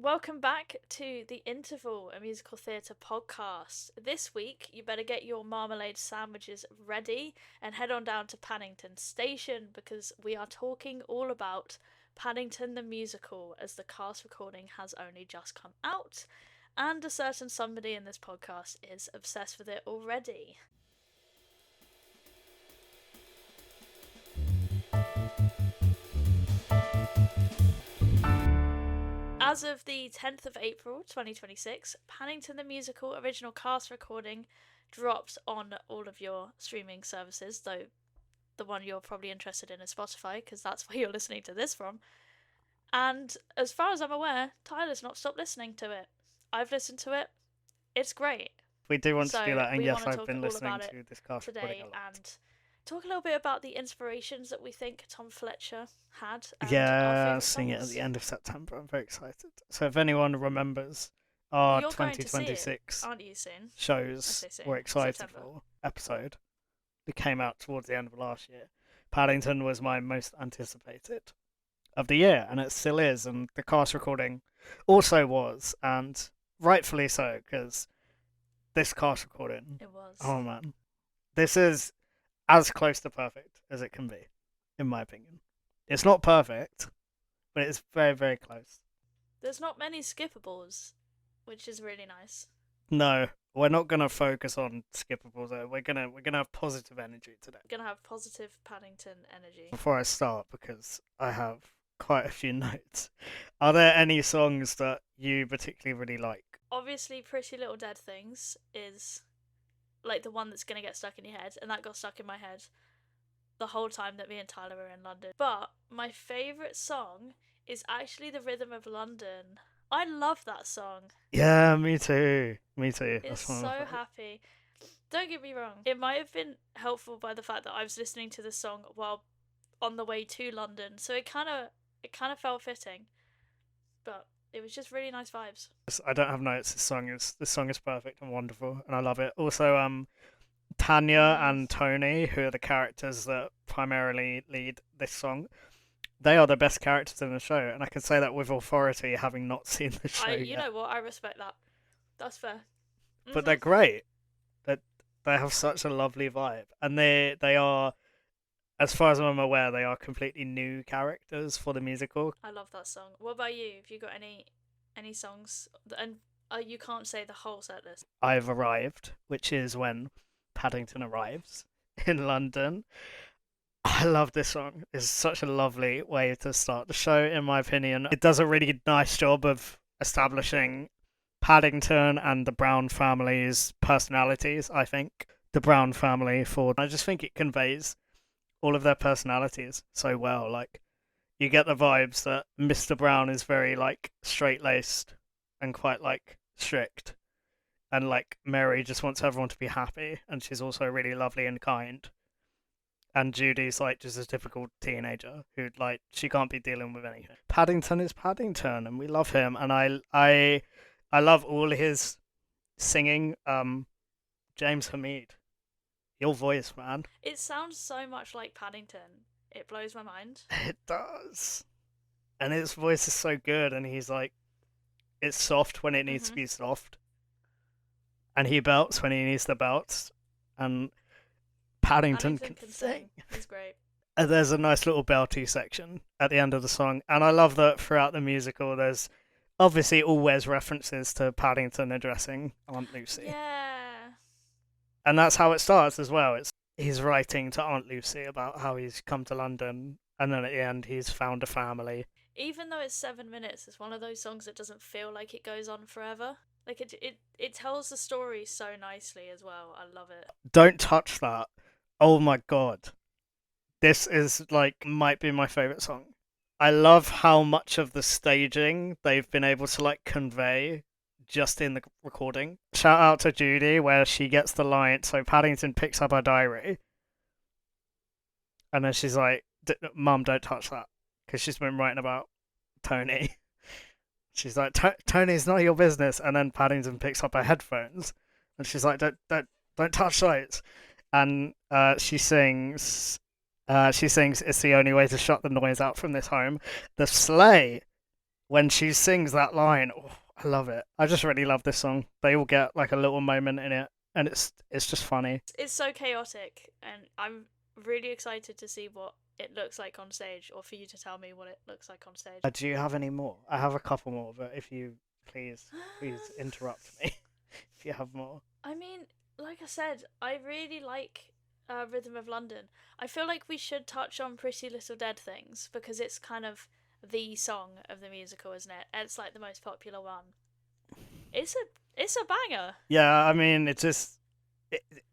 Welcome back to The Interval, a musical theatre podcast. This week, you better get your marmalade sandwiches ready and head on down to Paddington Station because we are talking all about Paddington the Musical as the cast recording has only just come out, and a certain somebody in this podcast is obsessed with it already. As of the 10th of April 2026, Paddington the Musical original cast recording drops on all of your streaming services, though the one you're probably interested in is Spotify, because that's where you're listening to this from. And as far as I'm aware, Tyler's not stopped listening to it. I've listened to it. It's great. We do want to do So that, and we yes, want to I've talk been all listening about it to this cast recording today a lot. and talk a little bit about the inspirations that we think Tom Fletcher had and our Yeah, favourite seeing it at songs. the end of September. I'm very excited. So if anyone remembers our You're going to see it, 2026 aren't you, soon? shows say soon. we're excited September. for episode that came out towards the end of last year, Paddington was my most anticipated of the year, and it still is, and the cast recording also was, and rightfully so, because this cast recording, It was. oh man, this is as close to perfect as it can be, in my opinion. It's not perfect, but it's very, very close. There's not many skippables, which is really nice. No, we're not gonna focus on skippables though. We're gonna have positive energy today. We're gonna have positive Paddington energy. Before I start, because I have quite a few notes, are there any songs that you particularly really like? Obviously, Pretty Little Dead Things is like the one that's gonna get stuck in your head, and that got stuck in my head the whole time that me and Tyler were in London. But my favourite song is actually The Rhythm of London. I love that song. Yeah, me too. Me too. It's so happy. Don't get me wrong, it might have been helpful by the fact that I was listening to the song while on the way to London, so it kind of felt fitting. But it was just really nice vibes. I don't have notes. This song is perfect and wonderful, and I love it. Also, Tanya and Tony, who are the characters that primarily lead this song, they are the best characters in the show, and I can say that with authority, having not seen the show You yet. know what? I respect that. That's fair. But they're great. They have such a lovely vibe, and they are, as far as I'm aware, they are completely new characters for the musical. I love that song. What about you? Have you got any songs? And you can't say the whole set list. I've arrived, which is when Paddington arrives in London. I love this song. It's such a lovely way to start the show, in my opinion. It does a really nice job of establishing Paddington and the Brown family's personalities, I think. The Brown family, I just think it conveys all of their personalities so well. Like, you get the vibes that Mr. Brown is very, like, straight-laced and quite, like, strict. And, like, Mary just wants everyone to be happy, and she's also really lovely and kind. And Judy's like just a typical teenager who like she can't be dealing with anything. Paddington is Paddington, and we love him. And I love all his singing. James Hamid, your voice, man. It sounds so much like Paddington. It blows my mind. It does, and his voice is so good. And he's like, it's soft when it needs to be soft, and he belts when he needs the belts, and Paddington can sing. He's great. There's a nice little belty section at the end of the song, and I love that throughout the musical there's obviously always references to Paddington addressing Aunt Lucy. Yeah. And that's how it starts as well. He's writing to Aunt Lucy about how he's come to London, and then at the end he's found a family. Even though it's 7 minutes, it's one of those songs that doesn't feel like it goes on forever. Like it tells the story so nicely as well. I love it. Don't touch that. Oh my god. This is like might be my favourite song. I love how much of the staging they've been able to like convey just in the recording. Shout out to Judy where she gets the line, so Paddington picks up her diary and then she's like, Mum, don't touch that, because she's been writing about Tony. She's like, Tony's not your business. And then Paddington picks up her headphones and she's like, don't touch those. And she sings, it's the only way to shut the noise out from this home. The sleigh when she sings that line, oh, I love it. I just really love this song. They all get like a little moment in it, and it's just funny. It's so chaotic, and I'm really excited to see what it looks like on stage, or for you to tell me what it looks like on stage. Do you have any more? I have a couple more, but if you please interrupt me if you have more. I mean, like I said, I really like Rhythm of London. I feel like we should touch on Pretty Little Dead Things because it's kind of the song of the musical, isn't it? It's like the most popular one. It's a banger. Yeah, I mean, it's just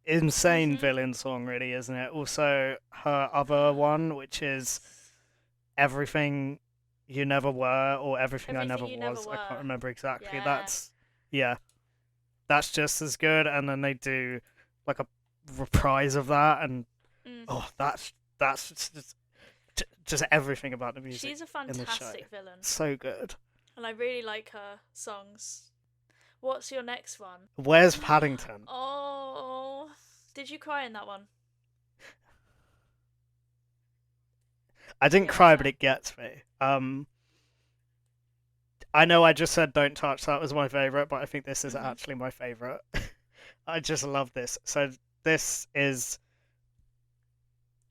insane Mhm. villain song, really, isn't it? Also, her other one, which is Everything You Never Were or Everything I Everything Never you never Was. I can't were. remember exactly. Yeah. Yeah, that's just as good. And then they do like a reprise of that, and Mm. oh, that's just everything about the music She's a in this show. fantastic villain, So good. and I really like her songs. What's your next one? Where's Paddington? Oh, did you cry in that one? I didn't Yeah, cry, but fair. it gets me. I know I just said Don't Touch, that was my favourite, but I think this is Mhm. actually my favourite. I just love this. So this is,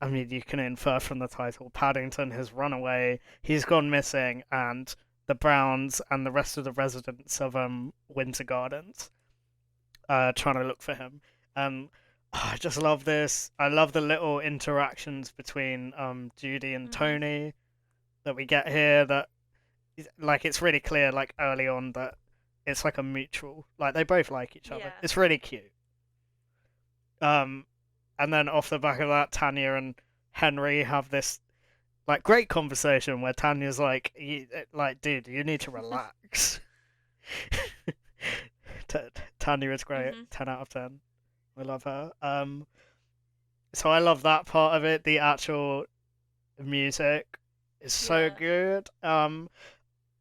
I mean, you can infer from the title, Paddington has run away, he's gone missing, and the Browns and the rest of the residents of Winter Gardens trying to look for him. And I just love this. I love the little interactions between Judy and Mhm. Tony that we get here. That like it's really clear, like early on, that it's like a mutual. Like they both like each other. Yeah. It's really cute. Um, and then off the back of that, Tanya and Henry have this like great conversation where Tanya's like, dude, you need to relax. Tanya is great. Mhm. 10 out of 10. I love her. So I love that part of it. The actual music is so Yeah. good.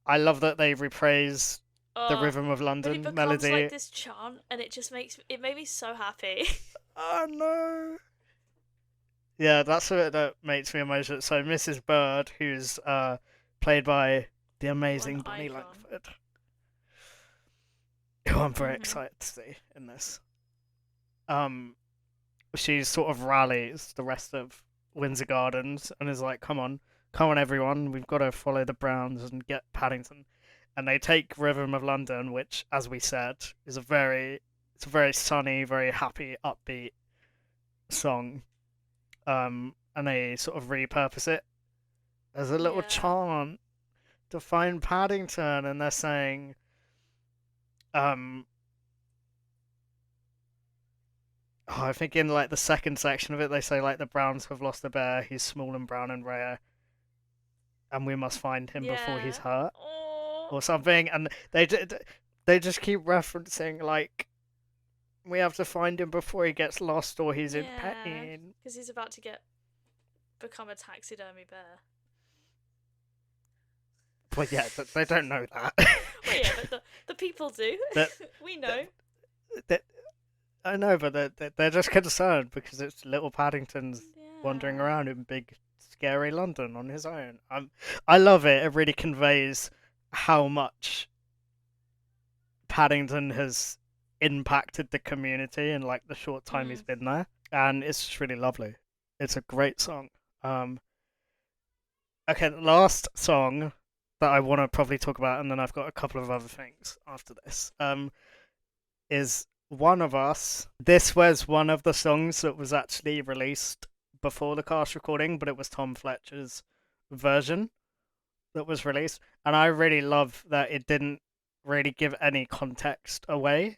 I love that they reprise the Oh, Rhythm of but it London becomes like melody. this chant, and it made me so happy. Oh no! Yeah, that's what that makes me emotional. So Mrs. Bird, who's played by the What an amazing Bonnie icon. Langford, who I'm very Mhm. excited to see in this. Um, she sort of rallies the rest of Windsor Gardens and is like, come on, everyone, we've got to follow the Browns and get Paddington." And they take Rhythm of London, which, as we said, is it's a very sunny, very happy, upbeat song. And they sort of repurpose it as a little Yeah. chant to find Paddington, and they're saying, um, oh, I think in like the second section of it, they say like the Browns have lost a bear. He's small and brown and rare, and we must find him before he's Yeah. hurt, Oh. or something. And they just keep referencing like we have to find him before he gets lost or he's in Yeah. pain. Because he's about to become a taxidermy bear. But yeah, they don't know that. Well, yeah, but the people do. that, We that, know. that I know, but they're just concerned because it's little Paddington's wandering Yeah. around in big, scary London on his own. I love it. It really conveys how much Paddington has impacted the community in like the short time he's Mm. been there, and it's just really lovely. It's a great song. Um, okay, the last song that I want to probably talk about, and then I've got a couple of other things after this. Is One of Us. This was one of the songs that was actually released before the cast recording, but it was Tom Fletcher's version that was released, and I really love that it didn't really give any context away.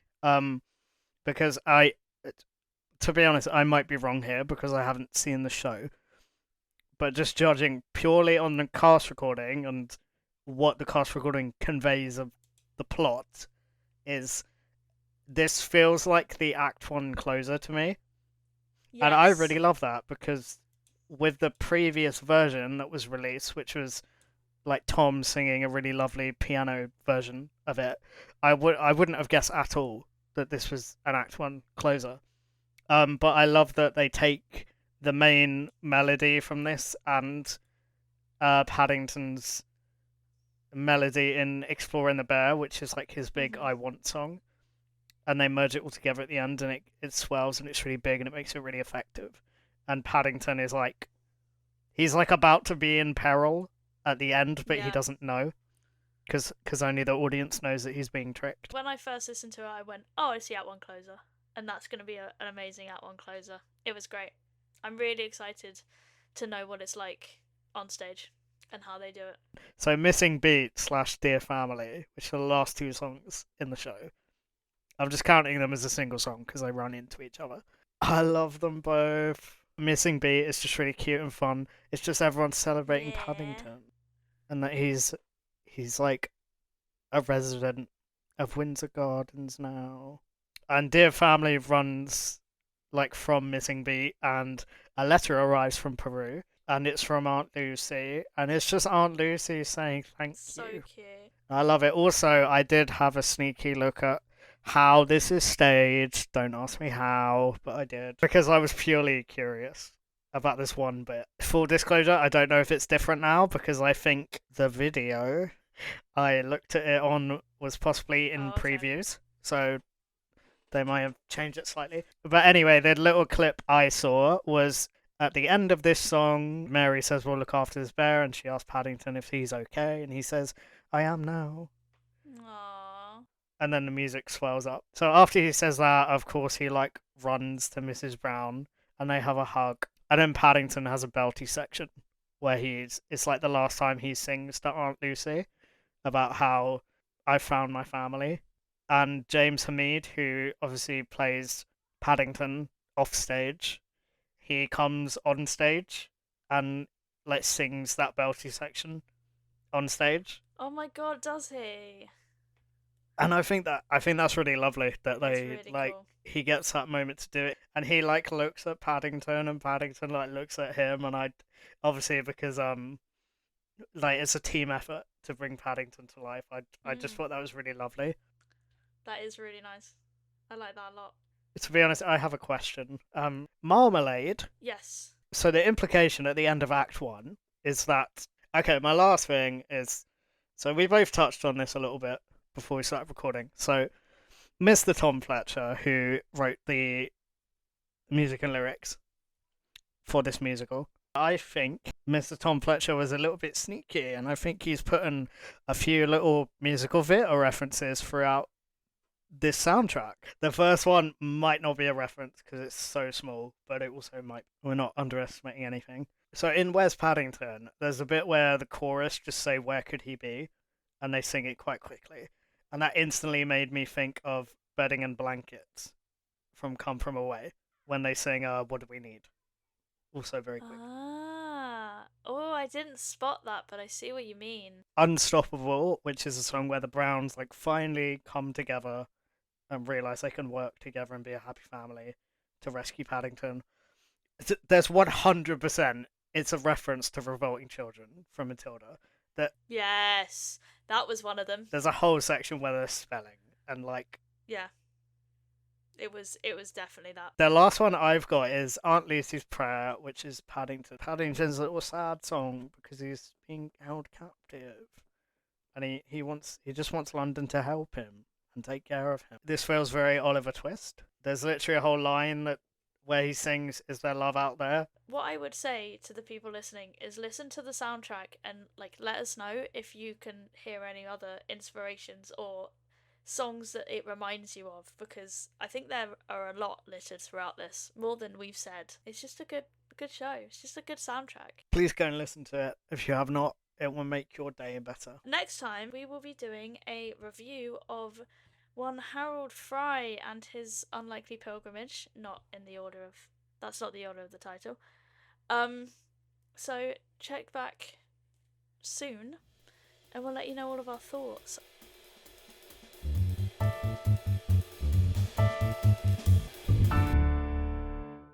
Because to be honest, I might be wrong here because I haven't seen the show, but just judging purely on the cast recording and what the cast recording conveys of the plot, is this feels like the Act One closer to me, and I Yes. really love that because with the previous version that was released, which was like Tom singing a really lovely piano version of it, I wouldn't have guessed at all that this was an Act One closer. But I love that they take the main melody from this and Paddington's melody in Exploring the Bear, which is like his big Mhm. I Want song, and they merge it all together at the end, and it swells and it's really big and it makes it really effective. And Paddington is like he's like about to be in peril at the end, but he Yeah. doesn't know because only the audience knows that he's being tricked. When I first listened to it, I went, "Oh, it's the Act One closer," and that's going to be an amazing Act One closer. It was great. I'm really excited to know what it's like on stage and how they do it. So Missing Beat slash Dear Family, which are the last two songs in the show. I'm just counting them as a single song because they run into each other. I love them both. Missing Beat is just really cute and fun. It's just everyone celebrating Yeah. Paddington and that he's like a resident of Windsor Gardens now. And Dear Family runs like from Missing Beat, and a letter arrives from Peru, and it's from Aunt Lucy, and it's just Aunt Lucy saying thank So you. cute. I love it. Also, I did have a sneaky look at how this is staged. Don't ask me how, but I did because I was purely curious about this one bit. Full disclosure, I don't know if it's different now because I think the video I looked at it on was possibly in Oh, okay. previews. So they might have changed it slightly. But anyway, the little clip I saw was at the end of this song, Mary says, "We'll look after this bear," and she asks Paddington if he's okay, and he says, "I am now." Aww. And then the music swells up. So after he says that, of course, he like runs to Mrs. Brown and they have a hug. And then Paddington has a belty section where it's like the last time he sings to Aunt Lucy about how I found my family. And James Hamid, who obviously plays Paddington off stage, he comes on stage and like sings that belty section on stage. Oh my god, does he? And I think that's really lovely that It's they really like cool. he gets that moment to do it, and he like looks at Paddington, and Paddington like looks at him, and I obviously because like it's a team effort to bring Paddington to life. I just Mm, thought that was really lovely. that is really nice. I like that a lot. To be honest, I have a question. Marmalade. Yes. So the implication at the end of Act One is that okay. My last thing is so we both touched on this a little bit before we started recording. So Mr. Tom Fletcher, who wrote the music and lyrics for this musical, I think Mr. Tom Fletcher was a little bit sneaky, and I think he's put in a few little musical theatre references throughout this soundtrack. The first one might not be a reference because it's so small, but it also might. We're not underestimating anything. So in Where's Paddington, there's a bit where the chorus just say "Where could he be," and they sing it quite quickly, and that instantly made me think of Bedding and Blankets from Come From Away when they sing "What Do We Need." Also very quick. Ah. Oh, I didn't spot that, but I see what you mean. Unstoppable, which is a song where the Browns like finally come together and realize they can work together and be a happy family to rescue Paddington. There's 100%. It's a reference to Revolting Children from Matilda. That Yes. That was one of them. there's a whole section where they're spelling and like Yeah. It was definitely that. the last one I've got is Aunt Lucy's Prayer, which is Paddington. Paddington's little sad song because he's being held captive, and he just wants London to help him and take care of him. This feels very Oliver Twist. There's literally a whole line that where he sings, "Is there love out there?" What I would say to the people listening is listen to the soundtrack and like let us know if you can hear any other inspirations or songs that it reminds you of, because I think there are a lot littered throughout this, more than we've said. It's just a good show. It's just a good soundtrack. Please go and listen to it if you have not. It will make your day better. Next time we will be doing a review of one Harold Fry and his unlikely pilgrimage, not in the order of that's not the order of the title. Um so check back soon and we'll let you know all of our thoughts.